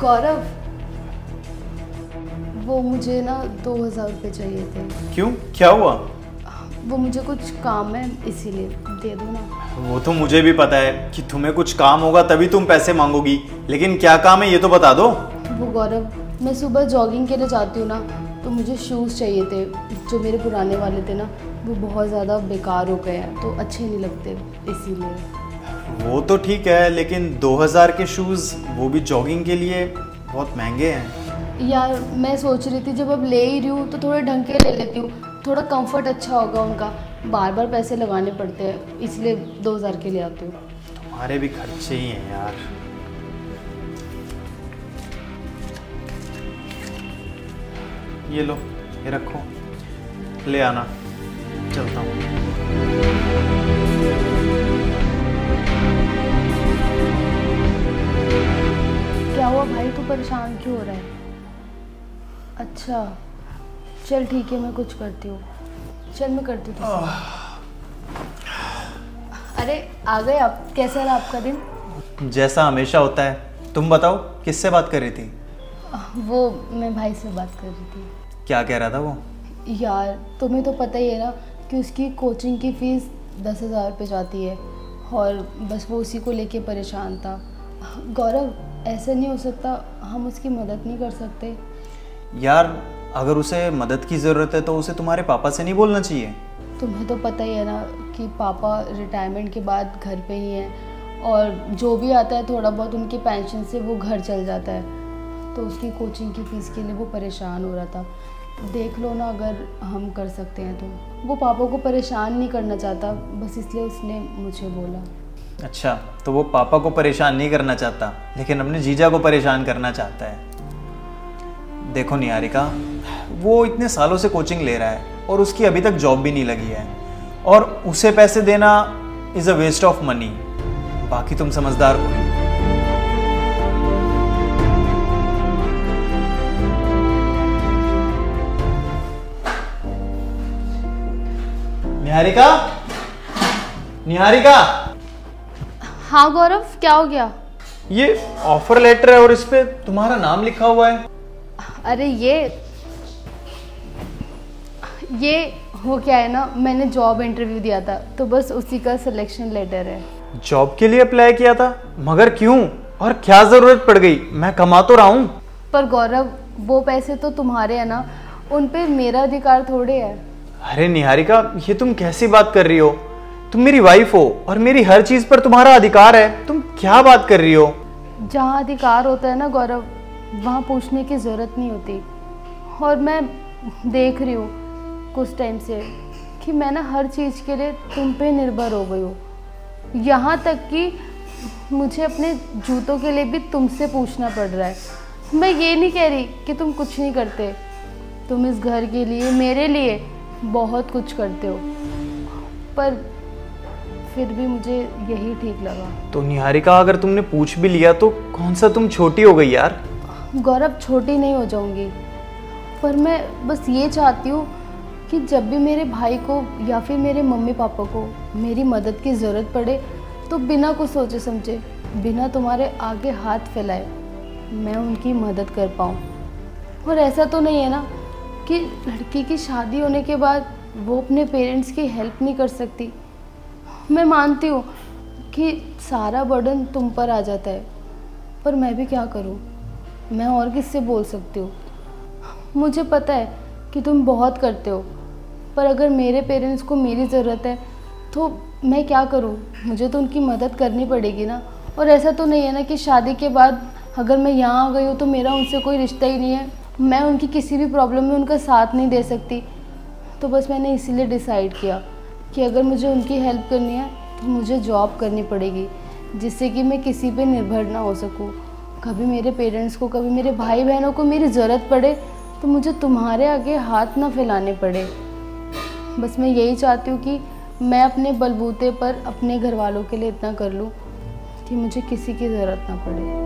गौरव, वो मुझे ना 2000 रुपये चाहिए थे। क्यों, क्या हुआ? वो मुझे कुछ काम है इसीलिए दे दो ना। वो तो मुझे भी पता है कि तुम्हें कुछ काम होगा तभी तुम पैसे मांगोगी, लेकिन क्या काम है ये तो बता दो। वो गौरव, मैं सुबह जॉगिंग के लिए जाती हूँ ना, तो मुझे शूज़ चाहिए थे। जो मेरे पुराने वाले थे ना, वो बहुत ज़्यादा बेकार हो गए हैं, तो अच्छे नहीं लगते इसीलिए। वो तो ठीक है, लेकिन 2000 के शूज़, वो भी जॉगिंग के लिए, बहुत महंगे हैं। यार मैं सोच रही थी जब अब ले ही रही हूँ तो थोड़े ढंग के ले लेती हूँ, थोड़ा कंफर्ट अच्छा होगा उनका। बार बार पैसे लगाने पड़ते हैं, इसलिए 2000 के लिए आती हूँ। तुम्हारे भी खर्चे ही हैं यार। ये लो, ये रखो, ले आना, चलता हूँ। क्या हुआ भाई, तू परेशान क्यों हो रहा है? अच्छा चल ठीक है, मैं कुछ करती हूँ। चल मैं करती हूँ। अरे आ गए आप, कैसा रहा आपका दिन? जैसा हमेशा होता है। तुम बताओ, किससे बात कर रही थी? वो मैं भाई से बात कर रही थी। क्या कह रहा था वो? यार तुम्हें तो पता ही है ना कि उसकी कोचिंग की फ़ीस 10,000 रुपये जाती है, और बस वो उसी को लेके परेशान था। गौरव, ऐसा नहीं हो सकता, हम उसकी मदद नहीं कर सकते? यार अगर उसे मदद की ज़रूरत है तो उसे तुम्हारे पापा से नहीं बोलना चाहिए? तुम्हें तो पता ही है ना कि पापा रिटायरमेंट के बाद घर पे ही हैं, और जो भी आता है थोड़ा बहुत उनकी पेंशन से वो घर चल जाता है। तो उसकी कोचिंग की फ़ीस के लिए वो परेशान हो रहा था। देख लो ना अगर हम कर सकते हैं तो। वो पापा को परेशान नहीं करना चाहता, बस इसलिए उसने मुझे बोला। अच्छा, तो वो पापा को परेशान नहीं करना चाहता, लेकिन अपने जीजा को परेशान करना चाहता है। देखो निहारिका, वो इतने सालों से कोचिंग ले रहा है और उसकी अभी तक जॉब भी नहीं लगी है, और उसे पैसे देना is a waste of money. बाकी तुम समझदार हो। निहारिका, निहारिका। हाँ गौरव, क्या हो गया? ये ऑफर लेटर है और इस पे तुम्हारा नाम लिखा हुआ है। अरे ये हो क्या है ना, मैंने जॉब इंटरव्यू दिया था, तो बस उसी का सिलेक्शन लेटर है। जॉब के लिए अप्लाई किया था? मगर क्यों और क्या जरूरत पड़ गई? मैं कमा तो रहा हूँ। पर गौरव, वो पैसे तो तुम्हारे हैं ना, उन पे मेरा अधिकार थोड़े है। अरे निहारिका, ये तुम कैसी बात कर रही हो? तुम मेरी वाइफ हो और मेरी हर चीज पर तुम्हारा अधिकार है। तुम क्या बात कर रही हो? जहाँ अधिकार होता है ना गौरव, वहाँ पूछने की ज़रूरत नहीं होती। और मैं देख रही हूँ कुछ टाइम से कि मैं ना हर चीज़ के लिए तुम पे निर्भर हो गई हूँ। यहाँ तक कि मुझे अपने जूतों के लिए भी तुमसे पूछना पड़ रहा है। मैं ये नहीं कह रही कि तुम कुछ नहीं करते, तुम इस घर के लिए, मेरे लिए बहुत कुछ करते हो, पर फिर भी मुझे यही ठीक लगा। तो निहारिका, अगर तुमने पूछ भी लिया तो कौन सा तुम छोटी हो गई यार? गौरव, छोटी नहीं हो जाऊंगी, पर मैं बस ये चाहती हूँ कि जब भी मेरे भाई को या फिर मेरे मम्मी पापा को मेरी मदद की ज़रूरत पड़े, तो बिना कुछ सोचे समझे, बिना तुम्हारे आगे हाथ फैलाए, मैं उनकी मदद कर पाऊँ। और ऐसा तो नहीं है ना कि लड़की की शादी होने के बाद वो अपने पेरेंट्स की हेल्प नहीं कर सकती। मैं मानती हूँ कि सारा बर्डन तुम पर आ जाता है, पर मैं भी क्या करूँ? मैं और किससे बोल सकती हूँ? मुझे पता है कि तुम बहुत करते हो, पर अगर मेरे पेरेंट्स को मेरी ज़रूरत है तो मैं क्या करूँ? मुझे तो उनकी मदद करनी पड़ेगी ना। और ऐसा तो नहीं है ना कि शादी के बाद अगर मैं यहाँ आ गई हूँ तो मेरा उनसे कोई रिश्ता ही नहीं है, मैं उनकी किसी भी प्रॉब्लम में उनका साथ नहीं दे सकती। तो बस मैंने इसीलिए डिसाइड किया कि अगर मुझे उनकी हेल्प करनी है तो मुझे जॉब करनी पड़ेगी, जिससे कि मैं किसी पे निर्भर ना हो सकूं। कभी मेरे पेरेंट्स को, कभी मेरे भाई बहनों को मेरी ज़रूरत पड़े तो मुझे तुम्हारे आगे हाथ ना फैलाने पड़े। बस मैं यही चाहती हूँ कि मैं अपने बलबूते पर अपने घर वालों के लिए इतना कर लूँ कि मुझे किसी की ज़रूरत ना पड़े।